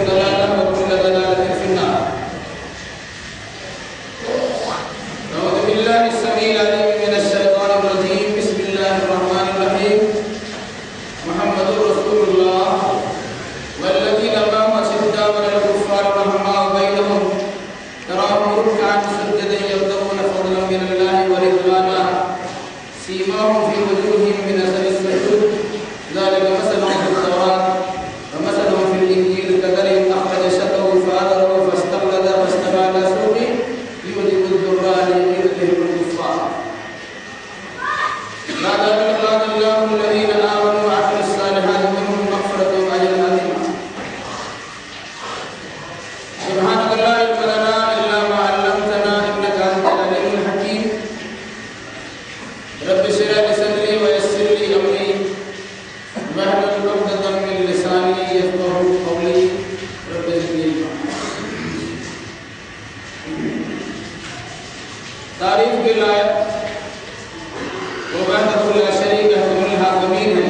ضلالة وكل ضلالة في النار. أعوذ بالله السميع العليم من الشيطان الرجيم. بسم الله الرحمن الرحيم. محمد رسول الله والذين معه أشداء على الكفار رحماء بينهم تراهم ركعا سجدا يبتغون فضلا من الله ورضوانا سيماهم في وجوههم من أثر السجود ذلك مثلهم في التوراة ومثلهم في الإنجيل كزرع أخرج شطأه فآزره فاستغلظ فاستوى على سوقه يعجب الزراع ليغيظ بهم الكفار. بعد أن قال الله الذين آمنوا وعملوا الصالحات منهم مغفرة وأجر عظيما. سبحانك لا علم لنا إلا ما علمتنا إنك أنت العليم الحكيم. رب اشرح لي صدري ويسر لي أمري واحلل عقدة من لساني يفقهوا قولي. رب زدني علما. تعریف کے لائق وہ وحدہ لا شریک حکم الحاکمین ہے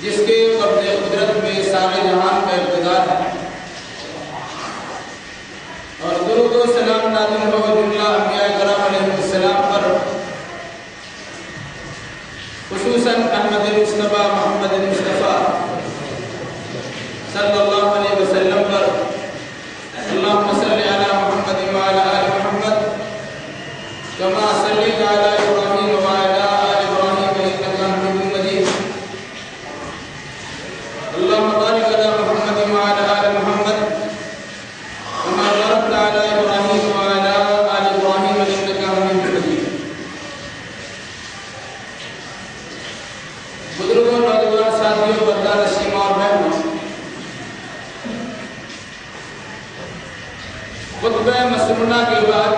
جس کے قبض قدرت میں سارے جہان کا اقتدار ہے، اور درود و سلام نازل ہو جملہ انبیاء کرام علیہ السلام پر، خصوصاً احمد مصطفیٰ محمد مصطفیٰ صلی اللہ علیہ وسلم پر۔ اللہم صلی علی محمد وعلی آل محمد کما صلیت علی ابراہیم وعلی آل ابراہیم انک حمید مجید۔ اللہم بارک علی محمد وعلی آل محمد کما بارکت علی ابراہیم وعلی آل ابراہیم انک حمید مجید۔ بزرگوں، نوجوان ساتھیوں، پردہ نشین اور بہنوں، خطبہ مسنونہ کے بعد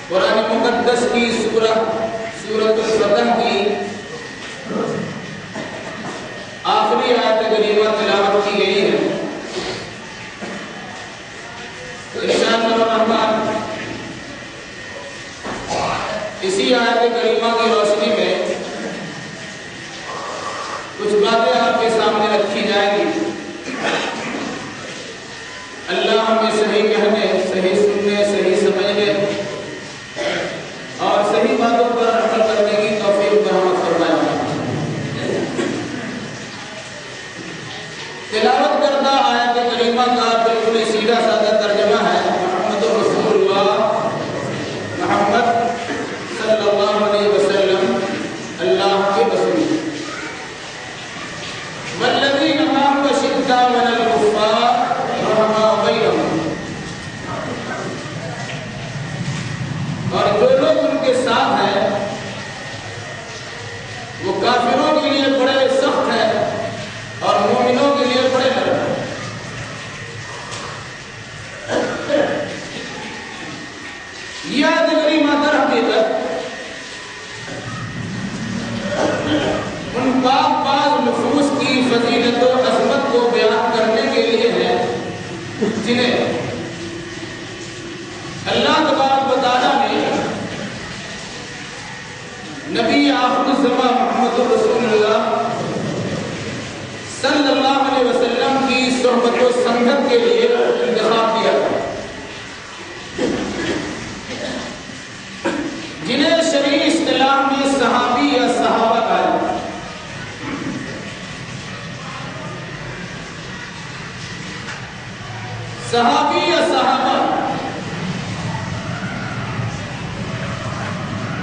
قرآن مقدس کی سورۃ الفتح کی آخری آیت کریمہ تلاوت کی گئی ہے۔ انشاءاللہ الرحمن اسی آیت کریمہ کی روشنی میں کچھ باتیں آپ کے سامنے رکھی جائیں گی۔ اللہ ہمیں صحیح کہنے، صحیح سننے، صحیح سمجھنے اور صحیح باتوں پر عمل کرنے کی توفیق برآمد فرمائے۔ تلاوت کردہ آیت کریمہ کا بالکل سیدھا سادہ ترجمہ ہے محمد رسول اللہ، محمد صلی اللہ علیہ وسلم اللہ کے رسول۔ والذین معه أشداء على الكفار رحماء بینہم، اور جو لوگ ان کے ساتھ ہیں وہ کافروں کے لیے بڑے سخت ہیں اور مومنوں کے لیے بڑے نرم ہیں۔ یہ آیت کریمہ در حقیقت ان پاک باز نفوس کی فضیلت و عظمت کو بیان کرنے کے لیے ہے جنہیں اللہ تبارک و تعالیٰ نے نبی آخر الزمان محمد رسول اللہ صلی اللہ علیہ وسلم کی صحبت و سنگت کے لیے انتخاب کیا، جنہیں شرعی اصطلاح میں صحابی یا صحابہ کہا جاتا ہے۔ صحابی یا صحابہ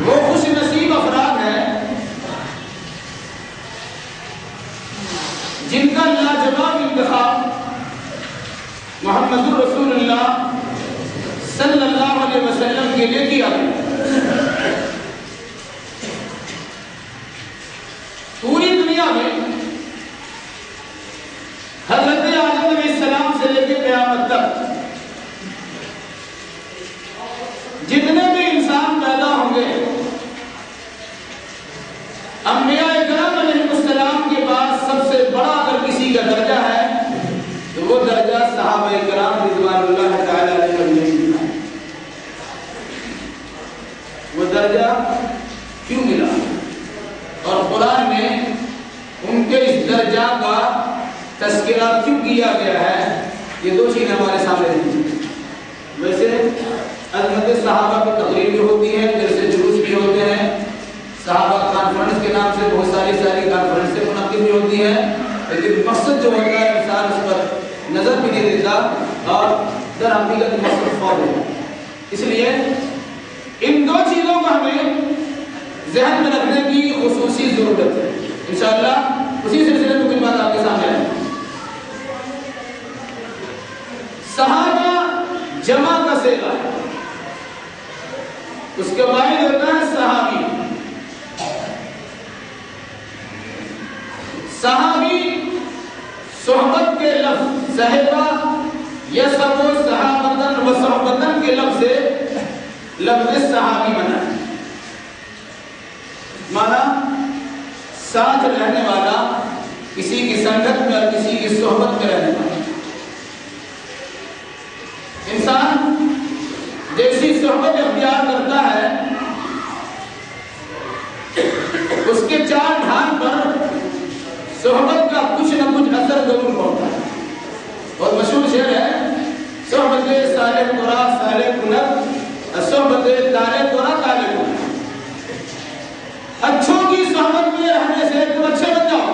وہ خوش نصیب افراد ہیں جن کا لاجواب انتخاب محمد رسول اللہ صلی اللہ علیہ وسلم کے لیے کیا گیا۔ پوری دنیا میں حضرت آدم علیہ السلام سے لے کے قیامت تک جتنے بھی انسان پیدا ہوں گے، انبیاء کرام علیہ السلام کے بعد سب سے بڑا اگر کسی کا درجہ ہے تو وہ درجہ صحابہ کرام رضوان اللہ تعالی علیہم ہے۔ وہ درجہ کیوں ملا؟ اور قرآن نے ان کے اس درجہ کا تذکرہ کیوں کیا گیا ہے، یہ دو چیزیں ہمارے سامنے ہیں۔ ویسے عظمت صحابہ کی تقریر بھی ہوتی ہے، جلسے جلوس بھی ہوتے ہیں، صحابہ کانفرنس کے نام سے بہت ساری کانفرنسیں منعقد بھی ہوتی ہیں، لیکن مقصد جو ہوتا ہے انسان اس پر نظر بھی نہیں دیتا اور در حقیقت مقصد فوت ہے۔ اس لیے ان دو چیزوں کو ہمیں ذہن میں رکھنے کی خصوصی ضرورت ہے۔ انشاءاللہ اسی سلسلے میں کچھ بات آپ کے سامنے ہے۔ صحابہ جمع کا صیغہ ہے، اس کے بعد ہوتا ہے صحابی۔ صحابی صحبت کے لفظ صحبہ یصحب صحابتن و صحبتن کے لفظ سے لفظ صحابی بنا ہے، مانا ساتھ رہنے والا، کسی کی سنگت میں اور کسی کی صحبت میں رہنے والا۔ انسان جیسی صحبت اختیار کرتا ہے اس کے چال ڈھال پر صحبت کا کچھ نہ کچھ اثر ضرور ہوتا ہے۔ اور مشہور شعر ہے، صحبت صالح ترا صالح کنت، صحبت طالح ترا طالح کنت۔ اچھوں کی صحبت میں رہنے سے تم اچھے بن جاؤ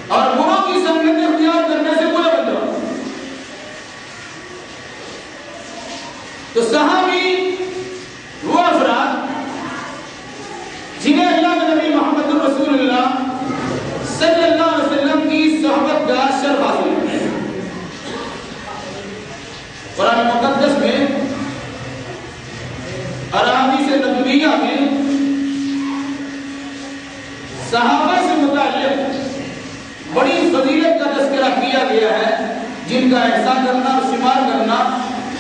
اور بروں کی سنگت اختیار کرنے سے برے بن جاؤ۔ تو صحابی وہ افراد جنہیں اللہ کے نبی محمد رسول اللہ صلی اللہ علیہ وسلم کی صحبت کا شرف حاصل ہے۔ قرآن مقدس میں اور احادیث نبویہ میں صحابہ سے متعلق بڑی فضیلت کا تذکرہ کیا گیا ہے، جن کا احسان کرنا اور شمار کرنا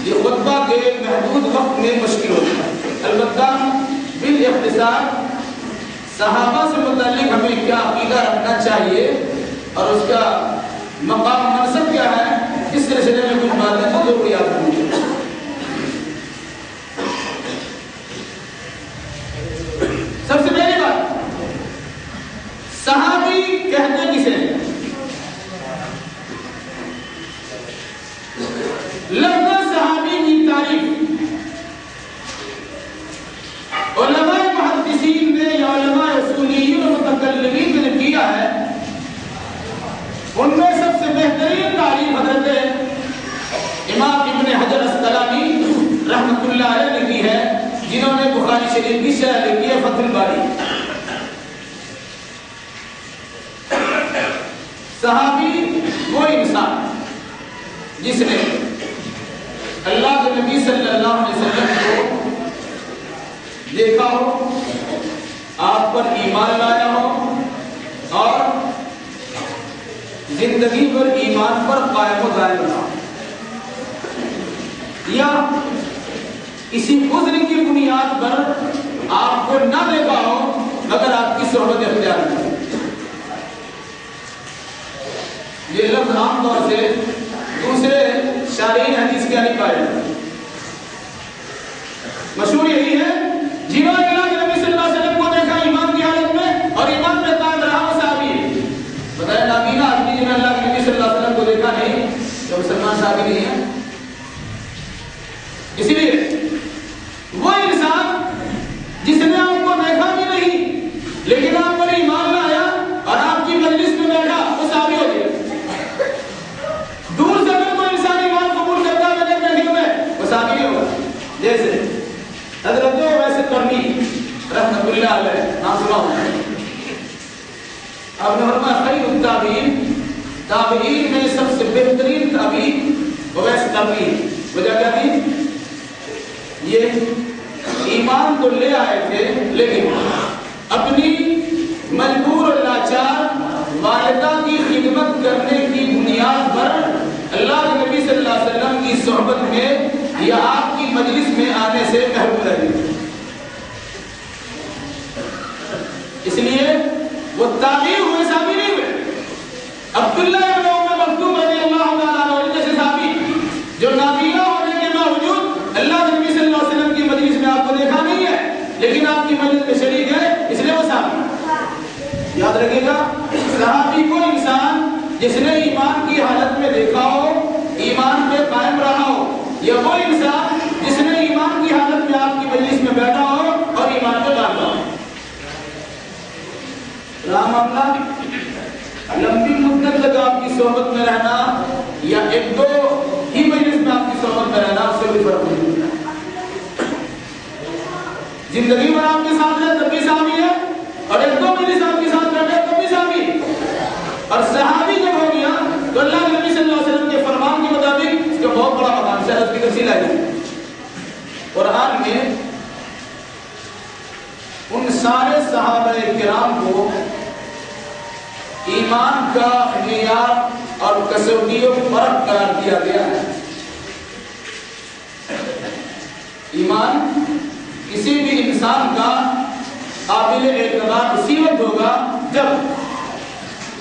یہ خطبہ کے محدود وقت میں مشکل ہوتا ہے۔ البتہ بالاختصار صحابہ سے متعلق ہمیں کیا عقیدہ رکھنا چاہیے اور اس کا مقام منصب کیا ہے، اس سلسلے میں کچھ باتیں تو ضروری یاد رکھنی چاہیے۔ سب سے پہلی بات، صحابی کہتے کسے ہیں؟ لفظ صحابی کی تعریف علماء محدثین نے یا علماء اصولیین و متکلمین نے کیا ہے، ان میں سب سے بہترین تعریف حضرت امام ابن حجر اسقلانی رحمۃ اللہ علیہ نے کی ہے، جنہوں نے بخاری شریف کی شرح لکھی ہے فتح الباری۔ صحابی وہ انسان جس نے اللہ کے نبی صلی اللہ علیہ وسلم کو دیکھا ہو، آپ پر ایمان لایا ہو اور زندگی پر ایمان پر قائم و دائم رہا، یا کسی عذر کی بنیاد پر آپ کو نہ دیکھا ہو مگر آپ کی صحبت اختیار کی۔ یہ لفظ عام طور سے دوسرے شارحین حدیث کے نہیں پائے جاتے۔ مشہور یہی ہے، جنہوں نے اللہ کے نبی صلی اللہ علیہ وسلم کو دیکھا ایمان کی حالت میں اور ایمان میں قائم رہا، وہ صحابی ہے۔ بتایا نابینا آدمی جنہوں نے اللہ کے نبی صلی اللہ علیہ وسلم کو دیکھا نہیں، تو مسلمان صحابی نہیں ہے۔ اسی لیے وہ انسان جس نے آپ کو دیکھا بھی نہیں لیکن آپ پر ایمان لایا اور آپ کی مجلس میں بیٹھا، وہ صحابی ہو گیا۔ دور سے اگر کوئی انسان ایمان قبول کرتا ہے میرے بیٹھے ہوئے، وہ صحابی نہیں ہوگا۔ جیسے حضرت ویسے کرنی رحمۃ اللہ علیہ، نام سنا ہوگا آپ نے فرمایا خیر التابعین، تابعین میں سب سے بہترین تابعین ویسے کرنی۔ وجہ کیا تھی؟ یہ ایمان تو لے آئے تھے لیکن اپنی مجبور اور لاچار والدہ کی خدمت کرنے کی بنیاد پر اللہ کے نبی صلی اللہ علیہ وسلم کی صحبت میں یا آپ کی مجلس میں آنے سے محروم رہے۔ اس لیے وہ تابعی ہوئے، صحابی نہیں ہوئے۔ عبداللہ ابن ام مکتوم رضی اللہ تعالیٰ عنہ جیسے صحابی جو نابینا ہونے کے باوجود اللہ کے نبی صلی اللہ علیہ وسلم کی مجلس میں آپ کو دیکھا نہیں ہے لیکن آپ کی مجلس میں شریک ہے، اس لیے وہ صحابی۔ یاد رکھیے گا صحبت میں رہنا یا ایک دو ہی مجلس میں آپ کی صحبت میں رہنا اس سے کوئی فرق نہیں ہوتا. زندگی میں آپ کے ساتھ رہے تب بھی صحابی ہے اور ایک دو مجلس آپ کے ساتھ رہے تب بھی صحابی. اور صحابی جب ہو گیا تو اللہ کے نبی صلی اللہ علیہ وسلم کے فرمان کے مطابق اس کا بہت بڑا مقام ہے. اس کی تفصیل آئی قرآن میں ان سارے صحابہ کرام کو ایمان کا معیار اور کسوٹی و فرق قرار دیا گیا ہے. ایمان کسی بھی انسان کا قابل اعتبار اسی وقت ہوگا جب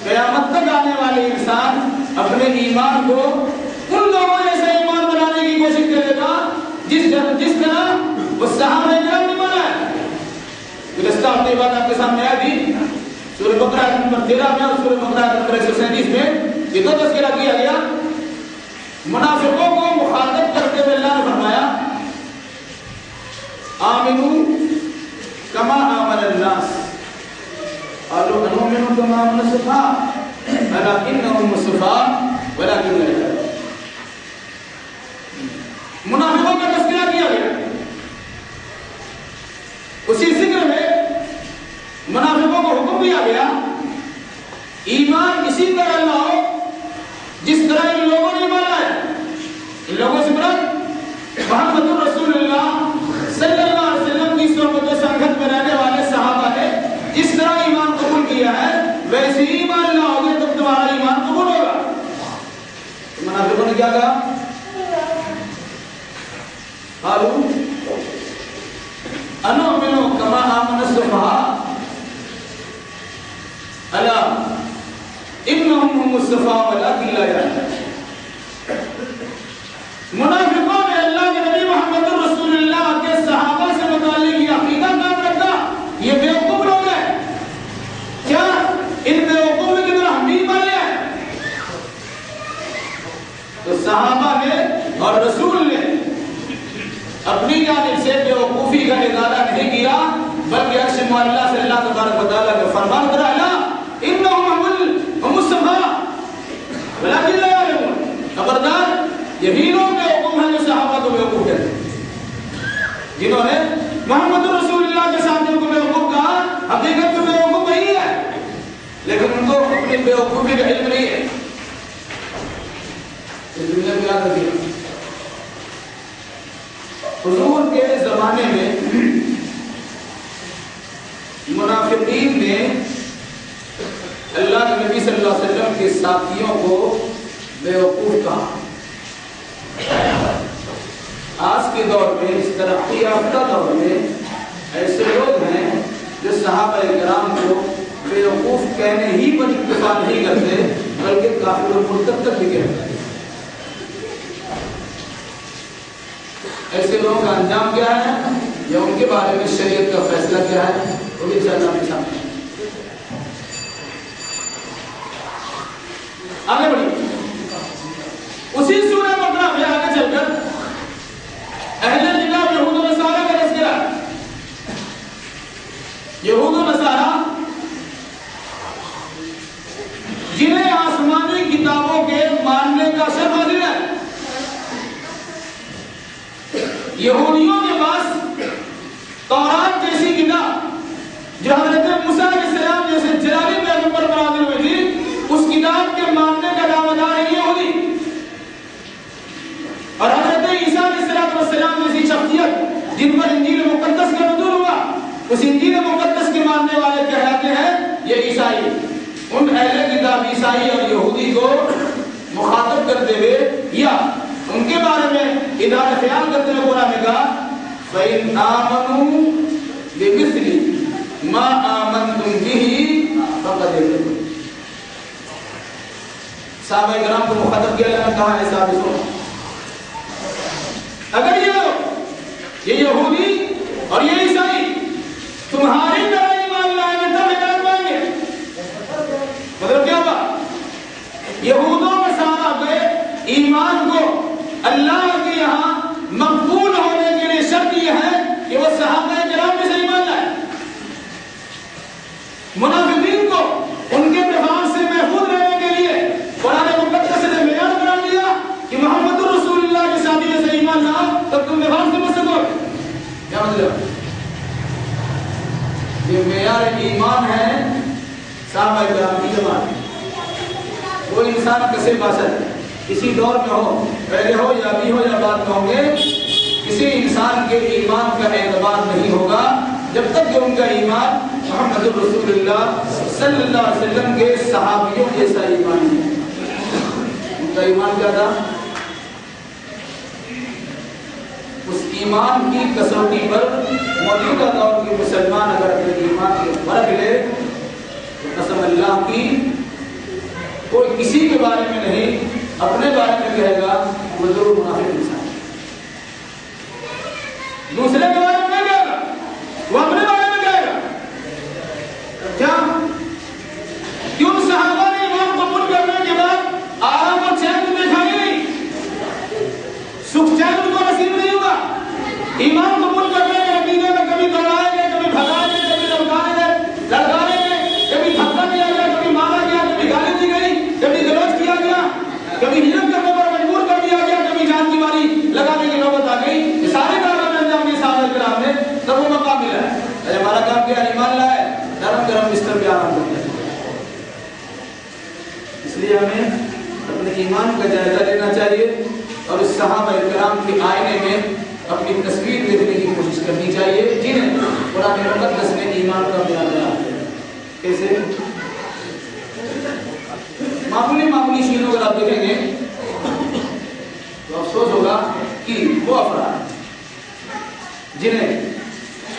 قیامت تک آنے والے انسان اپنے ایمان کو ان لوگوں جیسے ایمان بنانے کی کوشش کرے گا جس طرح وہ صحابہ کرام نے بنا ہے. گزشتہ ہفتے بعد آپ کے سامنے آیا تھی سورہ بقرہ نمبر 13 میں اور سورہ بقرہ نمبر 137 میں یہ دو تذکرہ کیا گیا. منافقوں کو مخاطب کرتے ہوئے اللہ نے فرمایا آمنو کما آمن الناس قالوا انؤمن كما آمن السفهاء الا انهم السفهاء ولكن لا يعلمون. منافقوں کا تذکرہ کیا گیا. اسی ذکر میں منافقوں کو حکم دیا گیا ایمان اسی طرح لاؤ جس طرح ان لوگوں نے مانا ہے. ان لوگوں سے مراد محمد رسول اللہ صلی اللہ علیہ وسلم کی صحبت و سنگت میں رہنے والے صحابہ نے جس طرح ایمان قبول کیا ہے ویسے ہی ایمان لاؤ گے تب تمہارا ایمان قبول ہوگا. منافقوں نے کیا کہا قالوا انؤمن كما آمن السفهاء الا انهم هم السفهاء ولكن لا يعلمون. منافقوں نے اللہ کے نبی محمد رسول اللہ کے صحابہ سے متعلق یہ عقیدہ کام رکھا یہ بیوقوف لوگ ہیں. کیا ان بیوقوفوں کی طرح ہم بھی بنے ہیں؟ تو صحابہ نے اور رسول نے اپنی جانب سے بیوقوفی کا ارادہ نہیں کیا بلکہ عرش معلّہ سے اللہ تبارک و تعالیٰ کا فرمان کرا الا انہم هم السفهاء ولكن لا يعلمون. خبردار یہی لوگ بیوقوف ہیں جو صحابہ کو بیوقوف کہتے ہیں. جنہوں نے محمد رسول اللہ کے ساتھ کو بیوقوف کہا حقیقت میں بیوقوف وہی ہے لیکن ان کو اپنی بیوقوفی کا علم نہیں ہے. اس دنیا میں کیا کر دیا حضور کے زمانے میں منافقین نے اللہ کے نبی صلی اللہ علیہ وسلم کے ساتھیوں کو بیوقوف کہا. آج کے دور میں اس ترقی یافتہ دور میں ایسے لوگ ہیں جو صحابہ کرام کو بیوقوف کہنے ہی پر اکتفا نہیں کرتے بلکہ کافر و مرتد تک بھی کہتے ہیں. ایسے لوگوں کا انجام کیا ہے یا ان کے بارے میں شریعت کا فیصلہ کیا ہے وہ بھی انشاءاللہ آپ کے سامنے. آگے بڑھیے اسی سورہ بقرہ میں آگے چل کر اہل کتاب یہود و نصارہ کا تذکرہ. یہود و نصارہ جنہیں آسمانی کتابوں کے ماننے کا شرف حاصل ہے. یہودیوں کے پاس تورات جیسی کتاب جو حضرت موسیٰ علیہ السلام جیسے جلالی پیغمبر پر نازل ہوئی تھی اس کتاب کے ماننے کا دعویدار ہے یہودی. اور حضرت عیسیٰ علیہ السلام جیسی شخصیت جن پر انجیل مقدس کا نزول ہوا اس انجیل مقدس کے ماننے والے کہلاتے ہیں یہ عیسائی. ان اہل کتاب عیسائی اور یہودی کو مخاطب کرتے ہوئے یا ان کے بارے میں ادارہ خیال کرتے ہوئے قرآن نے کہا فَإِنْ آمَنُوا بِمِثْلِ مَا آمَنْتُمْ بِهِ فَقَدْ اهْتَدَوْا. صحابہ کرام کو مخاطب کیا اللہ نے کہا ہے صحابہ سنو اگر یہ یہودی اور یہ عیسائی تمہاری طرح ایمان لائیں گے تب ہدایت پائیں گے. مطلب کیا ہوا یہودوں میں سارا گئے ایمان کو اللہ کے یہاں مقبول ہونے کے لیے شرط یہ ہے کہ وہ صحابہ کرام میں سے ایمان لائے. منافقین کو ان کے نفاق سے محفوظ رہنے کے لیے قرآن جو معیار ایمان ہے صحابہ کرام کی جماعت، وہ انسان کسے باشد کسی دور میں ہو، پہلے ہو یا ابھی ہو یا بعد میں ہوں گے، کسی انسان کے ایمان کا اعتبار نہیں ہوگا جب تک کہ ان کا ایمان محمد رسول اللہ صلی اللہ علیہ وسلم کے صحابیوں جیسا ایمان ہے۔ ان کا ایمان کیا تھا؟ اس ایمان کی کسوٹی پر موجودہ دور کے مسلمان اگر اپنے ایمان کے فرق لے تو قسم اللہ کی کوئی کسی کے بارے میں نہیں، اپنے بارے میں کہے گا وہ ضرور منافق انسان ہے۔ دوسرے کے بارے میں نہیں کہے گا، وہ اپنے بارے میں کہے گا۔ کیا کیوں صحابہ نے ایمان قبول کرنے کے بعد آرام اور چین کو دیکھا ہی نہیں؟ سکھ چین ان کو نصیب نہیں ہوا۔ ایمان قبول کرنے کے نتیجے میں کبھی دوڑائیں گے، کبھی بھگائیں گے، کبھی لڑکائیں گے، کبھی دھکا دیا گیا، کبھی مارا گیا، کبھی گالی دی گئی، کبھی گلوچ کیا گیا، کبھی ہجرت کرنے پر مجبور کر دیا گیا، کبھی جان کی ماری لگانے کی نوبت آ گئی۔ یہ سارے کارنامے انجام دیے صحابہ کرام نے، تب وہ مقام ملا ہے۔ ارے ہمارا کام کیا؟ ایمان لائے، نرم گرم بستر پہ آرام کرتے ہیں۔ اس لیے ہمیں اپنے ایمان کا جائزہ لینا چاہیے اور اس صحابہ کرام کے آئینے میں اپنی تصویر دیکھنے کی کوشش کرنی چاہیے جنہیں قرآن مقدس نے ایمان کا بیان کیا ہے۔ کیسے؟ معمولی چیزوں اگر آپ دیکھیں گے تو افسوس ہوگا کہ وہ افراد جنہیں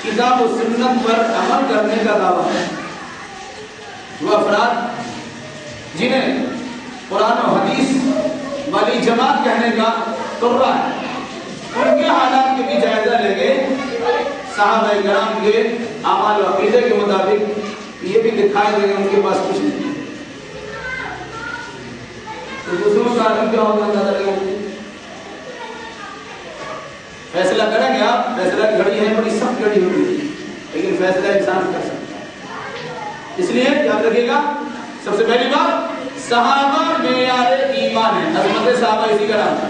کتاب و سنت پر عمل کرنے کا دعویٰ ہے، وہ افراد جنہیں قرآن و حدیث والی جماعت کہنے کا ترا ہے، ان کے حالات کے بھی جائزہ لیں گے۔ صحابہ کرام کے اعمال و عقیدے کے مطابق یہ بھی دکھائی دے گا ان کے پاس کچھ نہیں، تو دوسروں کا عالم کیا ہوگا اندازہ لگائیں۔ فیصلہ کریں گے آپ، فیصلہ کی گھڑی ہے بڑی سخت گھڑی ہوگی، لیکن فیصلہ انسان کر سکتا ہے۔ اس لیے یاد رکھیے گا، سب سے پہلی بات صحابہ معیار ایمان ہے۔ عظمت صحابہ اسی کا نام ہے۔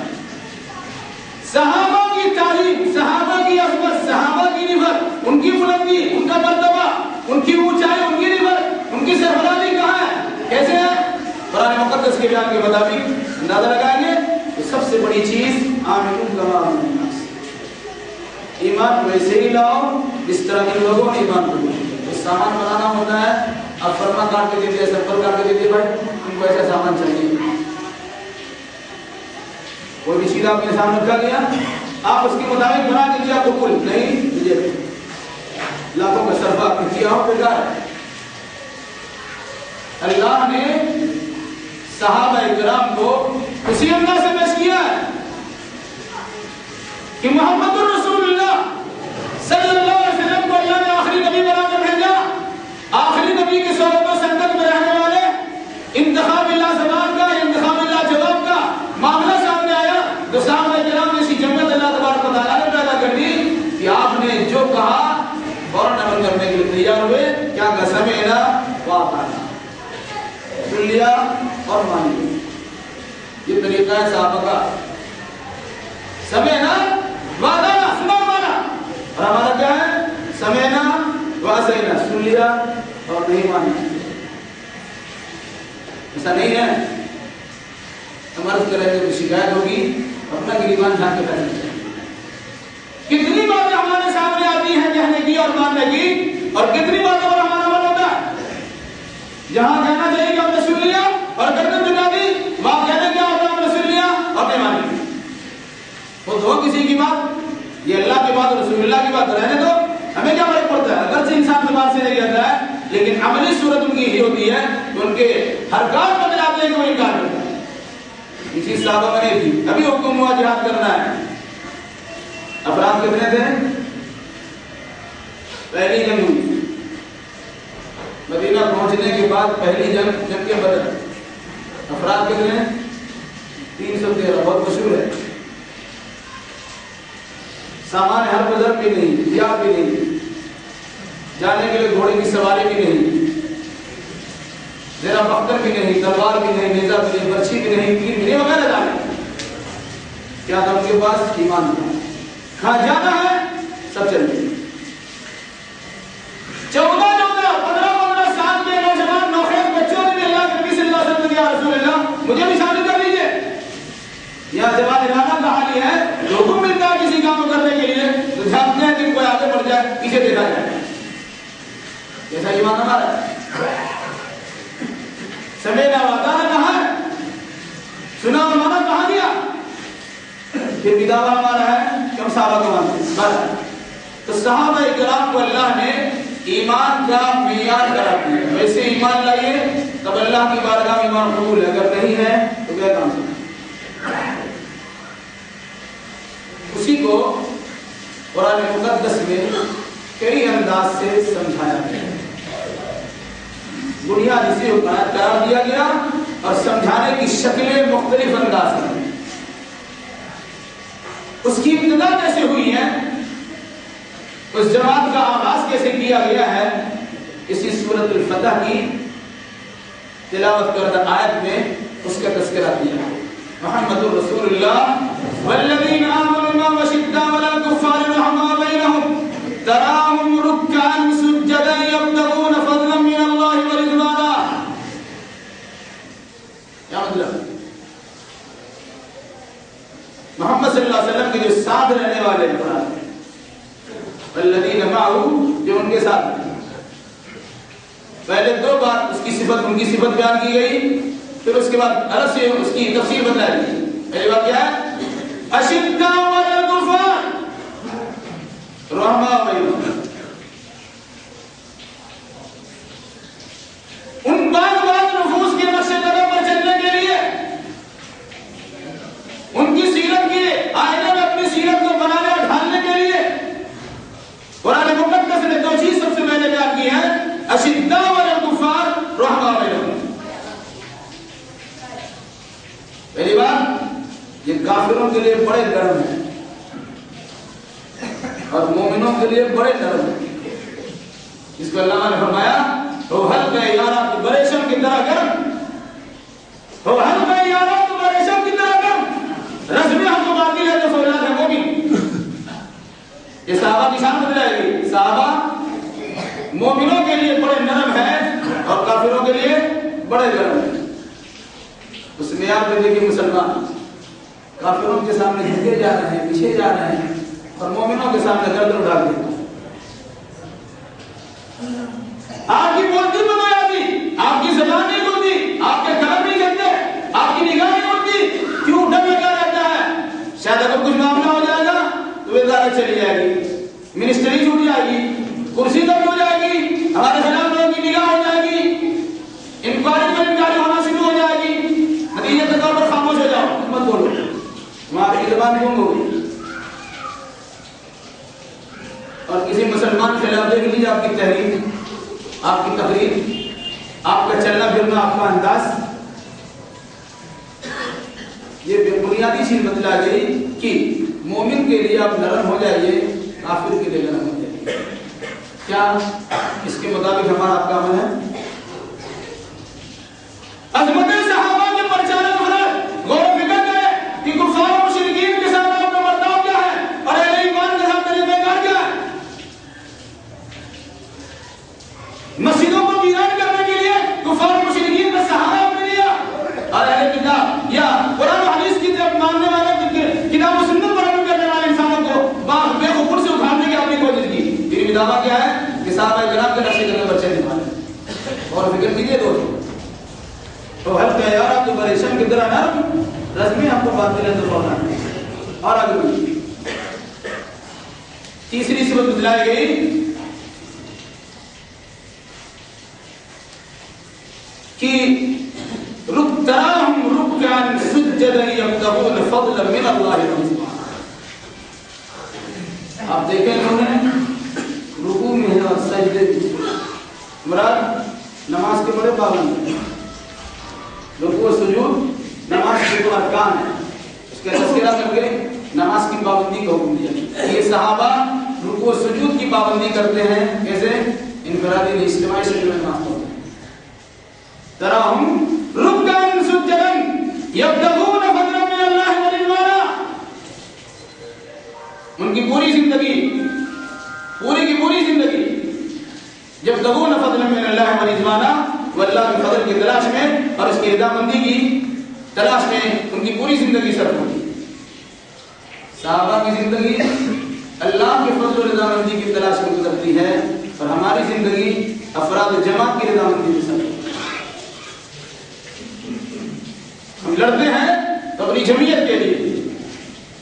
صحابہ کی تعلیم، صحابہ کی عظمت، صحابہ کی نفرت، ان کی بلندی، ان کا مرتبہ، ان کی اونچائی، ان کی نفرت، ان کی سربلندی کہاں ہے؟ کیسے ہے؟ قرآن مقدس کے بیان کے مطابق اندازہ لگائیں گے تو سب سے بڑی چیز آمنون کما آمن الناس، ایمان ویسے ہی لاؤ جس طرح کے لوگوں نے ایمان کو لیا۔ سامان بنانا ہوتا ہے، اب فرما کاٹ کے دیتے، سفر کاٹ کے دیتے، بھائی ان کو ایسا سامان چاہیے۔ کوئی بھی چیز آپ کے سامنے رکھا گیا، آپ اس کے مطابق بنا کے دیا قبول نہیں، مجھے لاکھوں کا صرفہ آپ نے کیا ہو بیکار ہے۔ اللہ نے صحابہ کرام کو اسی انداز سے پیش کیا ہے کہ محمد الرسول اللہ صلی اللہ علیہ وسلم کو اللہ نے آخری نبی بنا کر بھیجا، آخری نبی کی صحبت و سنت میں رہنے والے، انتخاب اللہ زبان کا، انتخاب اللہ جواب کا معاملہ سامنے آیا تو صحابہ کرام جیسی جنت اللہ تبارک و تعالیٰ نے پیدا کر دی کہ آپ نے جو کہا فوراً عمل کرنے کے لیے تیار ہوئے۔ کیا کہا؟ سمعنا وأطعنا، سن لیا اور مان لیا۔ یہ طریقہ ہے صحابہ کا، سمعنا وأطعنا، سنا مانا، اور ہمارا کیا ہے؟ سمعنا وعصینا، سن لیا اور نہیں مانا۔ ایسا نہیں ہے، ہمارے کرے میں شکایت ہوگی، اپنا گریبان جھانک کے بیٹھنا چاہیے۔ کتنی باتیں ہمارے سامنے آتی ہیں کہنے کی اور ماننے کی، اور کتنی باتوں پر ہمارا عمل ہوتا ہے۔ جہاں کہنا چاہیے کہ ہم نے سن لیا اور گردن جھکا دی، وہاں کہنے کیا ہوتا ہے؟ ہم نے سن لیا اور نہیں مانی۔ خود ہو کسی کی بات، یہ اللہ کی بات اور رسول اللہ کی بات رہنے دو، ہمیں کیا فرق پڑتا ہے؟ اگرچہ انسان زبان سے نہیں کہتا ہے لیکن عملی صورت ان کی یہ ہوتی ہے کہ ان کے ہر کام بدل آتے ہیں کہ وہ انکار کرتا ہے۔ یہ چیز صحابہ میں نہیں تھی۔ ابھی حکم ہوا جہاد کرنا ہے، افراد کتنے تھے؟ پہلی جنگ ہوئی، مدینہ پہنچنے کے بعد پہلی جنگ کے بدر، افراد کتنے؟ 313، بہت مشہور ہے۔ سامان ہر بدر بھی نہیں، ہتھیار بھی نہیں، جانے کے لیے گھوڑے کی سواری بھی نہیں، زیرہ بختر بھی نہیں، تلوار بھی نہیں، نیزہ بھی نہیں، برچھی بھی نہیں، تیر بھی نہیں، وغیرہ جانے۔ کیا تھا ان کے پاس؟ ایمان تھا۔ کہاں جانا ہے سب چل گئے۔ 14 مجھے بھی شامل کر لیجیے. یہاں جواب ارادہ کا حال یہ ہے جو حکم ملتا ہے کسی کام کو کرنے کے لیے تو چاہتے ہیں کہ کوئی آگے بڑھ جائے پیچھے دیکھا جائے. ایسا ایمان ہمارا ہے. سمیعنا وأطعنا کہاں ہے؟ سنا اور مانا کہاں دیا؟ پھر بھی دعویٰ ہمارا ہے کہ ہم صحابہ کو مانتے ہیں. تو صحابہ کرام کو اللہ نے ایمان کا معیار قرار دیا. ویسے ایمان لائیے تب اللہ کی بارگاہ میں ایمان قبول ہے. اگر نہیں ہے تو کیا کام ہے؟ اسی کو قرآن مقدس میں کئی انداز سے سمجھایا گیا. بنیاد اسے قرار دیا گیا اور سمجھانے کی شکلیں مختلف انداز ہیں. اس کی ابتدا کیسے ہوئی ہے, اس جماعت کا آغاز کیسے کیا گیا ہے, اسی سورۃ الفتح کی تلاوت کردہ آیت میں اس کا تذکرہ کیا ہے. محمد رسول اللہ والذین آمنوا معه أشداء على الكفار رحماء بينهم تراهم ركعا سجدا يبتغون فضلا من الله ورضوانا. کیا مطلب؟ محمد صلی اللہ علیہ وسلم کے جو ساتھ رہنے والے افراد والذین معه جو ان کے ساتھ, پہلے دو بار اس کی صفت ان کی صفت بیان کی گئی, پھر اس کے بعد الگ سے اس کی تفسیر بتلائی گئی. پہلی بات کیا ہے؟ اشداء علی الکفار رحماء بینہم. ان بعض نفوس کے نقش قدم پر چلنے کے لیے ان کی سیرت کے آئینے میں اپنی سیرت کو بنانے اور ڈھالنے کے لیے قرآن مقدس نے دو چیز سب سے پہلے بیان کی ہے, اشداء علی الکفار رحماء بینہم. پہلی بات, یہ کافروں کے لیے بڑے گرم ہیں اور مومنوں کے لیے بڑے نرم ہیں. اس کو اللہ نے فرمایا تو حلق یارات بریشم کی طرح گرم, تو حلق یارات بریشم کی طرح گرم. رسم ہم کو باقی ہے تو سوچنا تھا مومن. یہ صحابہ کی شان بتلائے گی. صحابہ مومنوں کے لیے بڑے نرم ہیں اور کافروں کے لیے بڑے گرم ہیں. اس میں آپ دیکھیں مسلمان کافروں کے سامنے جھکے جا رہے ہیں, پیچھے جا رہے ہیں, اور مومنوں کے سامنے گردن اٹھا دیتے ہیں. آپ کی بولتی بند ہو جاتی, آپ کی زبان نہیں بولتی, آپ کے قلم نہیں چلتے, آپ کی نگاہ نہیں بولتی. کیوں ڈر لگا رہتا ہے شاید اگر کچھ معاملہ ہو جائے گا تو وزارت چلی جائے گی, منسٹری چھوٹ جائے گی, کرسی دب ہو جائے گی, ہمارے خلاف لوگوں کی نگاہ ہو جائے گی, انکوائری پر انکوائری ہونا شروع ہو جائے گی. نتیجے کے طور پر خاموش ہو جاؤ, مت بولو, وہاں کی زبان گم ہوگی. اور کسی مسلمان کے خلاف دیکھ لیجیے آپ کی تحریر, آپ کی تقریر, آپ کا چلنا پھرنا, آپ کا انداز, یہ بنیادی چیز بتلا گئی کہ مومن کے لیے آپ نرم ہو جائیے, کافر کے لیے نرم ہو جائیے. کیا اس کے مطابق ہمارا آپ کا عمل ہے؟ عظمت صحابہ کے پرچارے افراد غور و فکر کریں کہ کفار و مشرکین کے ساتھ آپ کا برتاؤ کیا ہے اور اہل ایمان کے ساتھ طریقہ کار کیا ہے. مسجدوں کو ویران کرنے کے لیے کفار و مشرکین نے سہارا اپنے لیا, اور اہل کتاب یا قرآن و حدیث کی طرف ماننے والے کتاب و سنت پر عمل کرنے والے انسانوں کو بے خبر سے اکھاڑنے کی اپنی کوشش کی. پھر بھی دعویٰ کیا ہے کہ صحابہ کرام کے نقشے قدم پر چلنے والے. اور فکر کیجیے دوستوں, تو حل کا یارا تو بریشم کی طرح نرم, رسمی ہم کو بات ملے تو ہونا ہے. اور آگے بڑھیے, تیسری صفت بتلائی گئی کہ تراہم رکعا سجدا یبتغون فضلا من اللہ ورضوانا. آپ دیکھیں انہوں نے رکوع میں ہے اور سجدے میں, مراد نماز کے بڑے پابند ہیں. رکوع و سجود نماز کے دو ارکان ہیں, اس کا تذکرہ کر کے نماز کی پابندی کا حکم دیا. یہ صحابہ رکوع و سجود کی پابندی کرتے ہیں. کیسے؟ انفرادی نہیں, اجتماعی شکل میں نماز پڑھتے ہیں. تراہم رکعا سجدا یبتغون فضلا من اللہ ورضوانا. ان کی پوری زندگی, پوری کی پوری زندگی یبتغون فضلا من اللہ ورضوانا, وہ اللہ کے فضل کی تلاش میں اور اس کی رضامندی کی تلاش میں ان کی پوری زندگی صرف ہوتی ہے۔ صحابہ کی زندگی اللہ کے فضل و رضامندی کی تلاش میں گزرتی ہے، اور ہماری زندگی افراد جماعت کی رضامندی میں صرف ہوتی ہے۔ ہم لڑتے ہیں تو اپنی جمعیت کے لیے،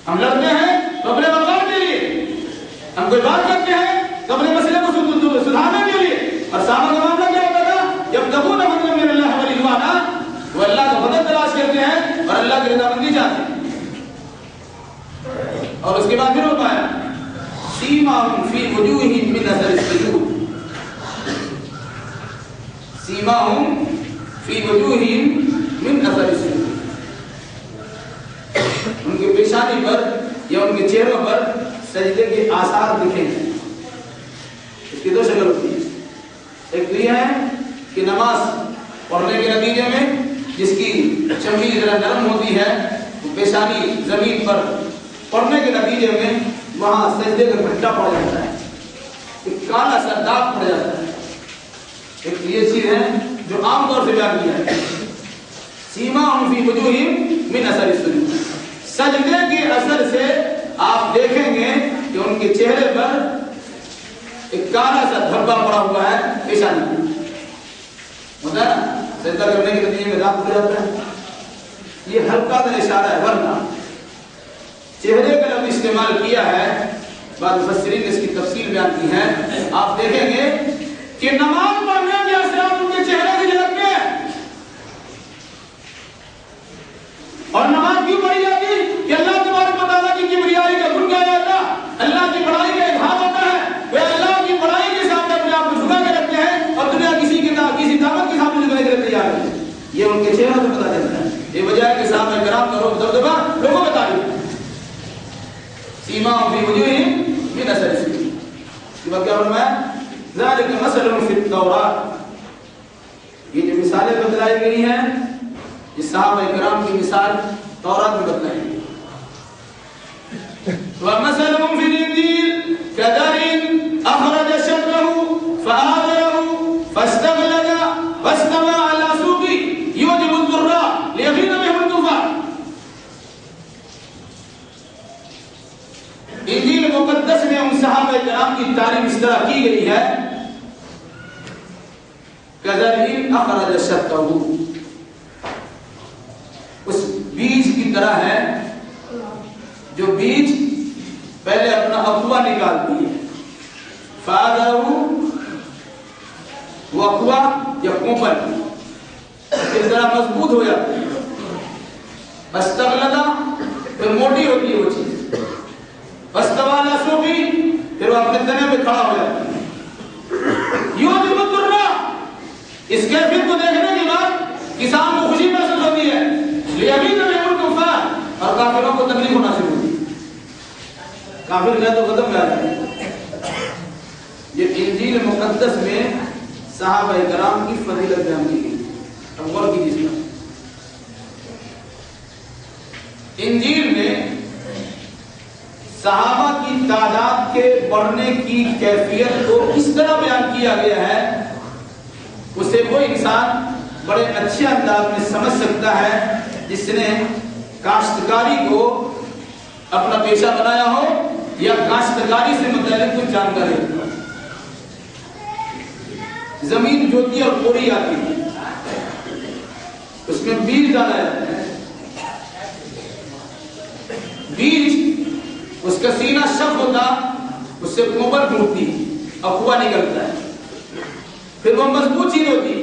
ہم لڑتے ہیں تو اپنے مقام کے لیے، ہم کوئی بات کرتے ہیں تو اپنے مسئلے کو سدھارنے کے لیے۔ اور صحابہ کا معاملہ کیا ہوتا تھا؟ جب تبون فضلا من اللہ ورضوانا، وہ اللہ کا فضل تلاش کرتے ہیں اور اللہ کی رضامندی چاہتے ہیں۔ اور اس کے بعد پھر ہوتا ہے سیماہم فی وجوہہم من اثر السجود، سیماہم فی وجوہہم من اثر السجود، ان کے پیشانی پر یا ان کے چہروں پر سجدے کے آثار دکھیں گے۔ اس کی دو شکل ہوتی ہے، ایک تو یہ ہے کہ نماز پڑھنے کے نتیجے میں جس کی چمڑی ذرا نرم ہوتی ہے، وہ پیشانی زمین پر پڑھنے کے نتیجے میں وہاں سجدے کا گھٹا پڑ جاتا ہے، ایک کالا سا داغ پڑ جاتا ہے۔ ایک یہ چیز ہے جو عام طور سے بیان کیا ہے، سیماہم فی وجوہہم من اثر السجود، سجدے کے اثر سے آپ دیکھیں گے کہ ان کے چہرے پر ایک کالا سا دھبا پڑا ہوا ہے پیشانی، ہوتا ہے نا، سجدہ کرنے کے نتیجے میں داغ پڑ جاتا ہے۔ یہ ہلکا سا اشارہ ہے، ورنہ چہرے کا لفظ استعمال کیا ہے، بعض مفسرین نے اس کی تفصیل بیان کی ہے۔ آپ دیکھیں گے کہ نماز پڑھنے کے اثرات ان کے چہرے سے جھلکتے ہیں۔ اور نماز کیوں پڑھی جاتی کہ اللہ تبارک و تعالیٰ کی کبریائی کا گن گایا جاتا، اللہ کی بڑائی کا اظہار ہوتا ہے۔ وہ اللہ کی بڑائی کے سامنے اپنے آپ کو جھکا کے رکھتے ہیں، اور دنیا کسی طاقت کے سامنے جھکنے کے لیے تیار ہے۔ یہ ان کے چہروں سے پتہ چلتا ہے، یہ وجہ ہے کہ صحابہ کرام کا روح دبدبا لوگوں کا تعریف ہے۔ سیماہم فی وجوہہم من اثر السجود، اس کے بعد کیا فرمایا؟ ذالک مثل فی التوراۃ، یہ جو مثالیں بتلائی گئی ہیں یہ صحابہ کرام کی مثال تورات میں بتلائی گئی۔ وَمَثَلُهُمْ فِي الْإِنْجِيلِ كَزَرْعٍ أَخْرَجَ شَطْأَهُ فَآزَرَهُ فَاسْتَغْلَظَ فَاسْتَوَىٰ عَلَىٰ سُوقِهِ يُعْجِبُ الزُّرَّاعَ لِيَغِيظَ بِهِمُ الْكُفَّارَ۔ انجیل مقدس میں ان صحابہ کرام کی تعریف اس طرح کی گئی ہے، كَزَرْعٍ أَخْرَجَ شَطْأَهُ، اس بیج کی طرح ہے جو بیج پہلے اپنا اقوا نکالتی ہے، فَآزَرَهُ، وہ اقوا یا کوپن اس طرح مضبوط ہو جاتی ہے، فَاسْتَغْلَظَ، پھر موٹی ہوتی ہے وہ چیز، فَاسْتَوَىٰ عَلَىٰ سُوقِهِ، پھر وہ اپنے تنے پہ کھڑا ہو جاتی ہے۔ يُعْجِبُ الزُّرَّاعَ، اس کیفیت کو دیکھنے کے بعد کسان کو خوشی محسوس ہوتی ہے، لِيَغِيظَ بِهِمُ الْكُفَّارَ، اور کافروں کو تکلیف ہونا شروع ہوتی ہے، کافر گئے تو ختم گیا ہے۔ یہ انجیل مقدس میں صحابہ کرام کی فضیلت بیان کی گئی، اب غور کیجیے اس پر۔ انجیل میں صحابہ کی تعداد کے بڑھنے کی کیفیت کو اس طرح بیان کیا گیا ہے، اسے وہ انسان بڑے اچھے انداز میں سمجھ سکتا ہے جس نے کاشتکاری کو اپنا پیشہ بنایا ہو یا کاشتکاری سے متعلق کچھ جانکاری ہو۔ زمین جوتی اور کوڑی آتی ہے، اس میں بیج ڈالا جاتا ہے، بیج اس کا سینہ شف ہوتا، اس سے کوبر ٹوٹتی، اقوا نکلتا ہے، پھر وہ مضبوط چیز ہوتی،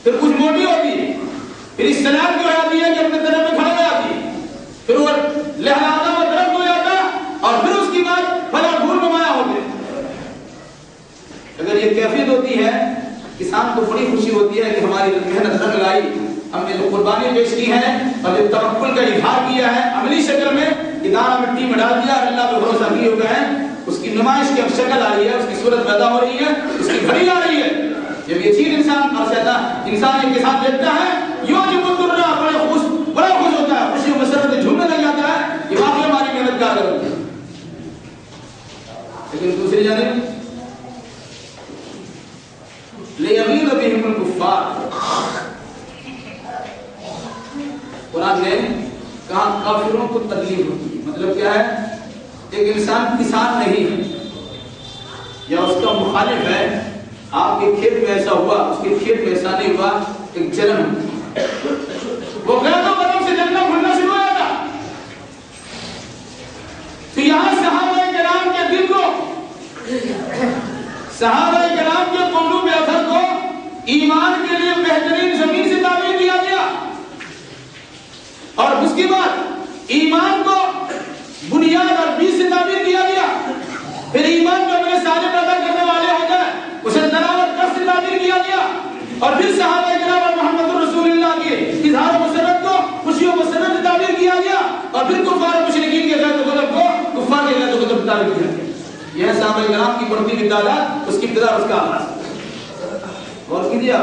پھر کچھ موٹی ہوتی، پھر اس سلاد کی ہو جاتی ہے کہ اپنے طرح میں کھڑا ہو جاتی، پھر وہ لہراتا ہوا درخت ہو جاتا، اور پھر اس کی بعد پھل اور پھول نمایاں ہوتے۔ اگر یہ کیفیت ہوتی ہے، کسان کو بڑی خوشی ہوتی ہے کہ ہماری محنت رنگ لائی، ہم نے جو قربانی پیش کی ہے اور جو توکل کا اظہار کیا ہے عملی شکل میں، ادارہ مٹی میں ڈال دیا اور اللہ پہ بھروسہ کیے ہوئے ہیں، اس کی نمائش کی اب شکل آ رہی ہے، اس کی صورت پیدا ہو رہی ہے، اس کی گھڑی آ رہی ہے۔ جب یہ چیز انسان یہ کے ساتھ دیکھتا ہے، يُعْجِبُ الزُّرَّاعَ، بڑا خوش ہوتا ہے، خوشی و مسرت جھومنے لگ جاتا ہے، یہ واقعی ہماری محنت کا اثر ہوتی ہے۔ لیکن دوسری جانب لِيَغِيظَ بِهِمُ الْكُفَّارَ، کافروں کو تکلیف ہوتی ہے. مطلب کیا ہے؟ ایک انسان کسان نہیں ہے یا اس کا مخالف ہے، آپ کے کھیت میں ایسا ہوا، اس کے کھیت میں ایسا نہیں ہوا، ایک جلن وہ گیا تو قدم سے جلنا بھولنا شروع ہو جاتا. تو یہاں صحابہ کرام کے دل کو، صحابہ کرام کے قلوب اثر کو ایمان کے لیے بہترین زمین سے تعمیر کیا گیا، اور اس کے بعد ایمان کو بنیاد اور بیج سے تعمیر کیا گیا. پھر ایمان کو اپنے سارے پیدا کرنے والے ہو گئے، اسے تلاوت کر سے تعمیر کیا گیا. اور پھر صحابہ کرام اور محمد رسول اللہ کے اظہار و مسرت کو خوشی و مسرت سے تعمیر کیا گیا. اور پھر کفار مشرکین کے غیر غضب کو کفار کے غیر غضب تعمیر کیا گیا. یہ صحابہ کرام کی بڑھتی ہوئی تعداد، اس کی ابتدا اور اس کا آغاز. اور کیجیے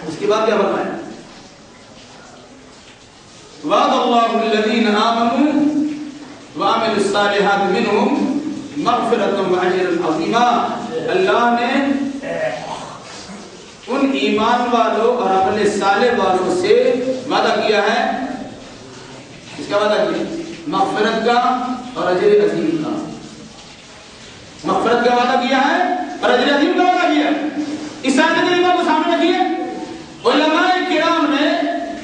اس کے بعد کیا فرمایا؟ وعد اللہ الذین آمنوا وعملوا الصالحات منہم مغفرۃ واجرا عظیما. اللہ نے ان ایمان والوں اور عمل صالح والوں سے وعدہ کیا ہے. اس کا وعدہ کیا مغفرت کا اور اجر عظیم کا. مغفرت کا وعدہ کیا ہے اور اجر عظیم کا وعدہ کیا ہے. اس آیت کریمہ کو سامنے رکھیے. علماء کرام نے،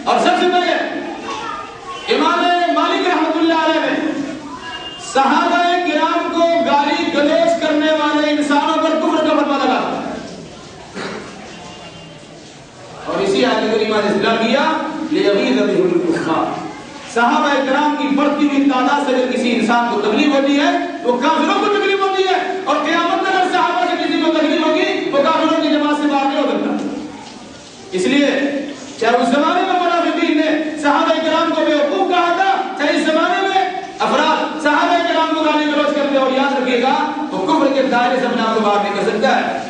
اور سب سے پہلے امام مالک رحمۃ اللہ علیہ نے صحابہ کرام کو گالی گلوچ کرنے والے انسانوں پر کفر کا فتویٰ لگا، اور اسی آیت کریمہ نے ذکر کیا لیغیظ بهم الکفار. صحابہ کرام کی بڑھتی ہوئی تعداد سے اگر کسی انسان کو تکلیف ہوتی ہے وہ کافروں کو تکلیف ہوتی ہے، اور قیامت تک اگر صحابہ سے کسی کو تکلیف ہوگی وہ کافروں کی جماعت سے باہر نہیں ہو سکتا. اس لیے چاہے اس زمانے میں منافقین نے صحابہ کرام کو بیوقوف کہا تھا، چاہے اس زمانے میں افراد صحابہ کرام کو گالی گلوچ کرتے، اور یاد رکھیے گا وہ کفر کے دائرے سے اپنے آپ کو باہر نہیں کر سکتا ہے.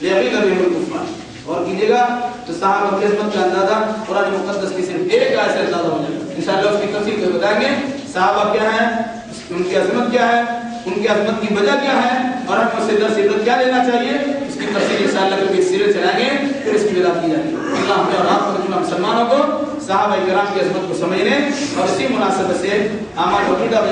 لیغیظ بهم الکفار. اور کیجیے گا تو صحابہ کی عظمت کا اندازہ قرآن مقدس کی صرف ایک آیت سے اندازہ ہو جائے گا. انشاءاللہ اس کی تفصیل سے بتائیں گے صحابہ کیا ہیں، ان کی عظمت کیا ہے، ان کی عظمت کی وجہ کیا ہے، اور ہم اس سے درس عبرت کیا لینا چاہیے. اس کی تفصیل انشاءاللہ کبھی سیرت چلائیں گے، پھر اس کی وضاحت کی جائے گی. اللہ ہمیں اور آپ کو مسلمانوں کو صحابہ کرام کی عظمت کو سمجھنے اور اسی مناسبت سے اعمال عقیدہ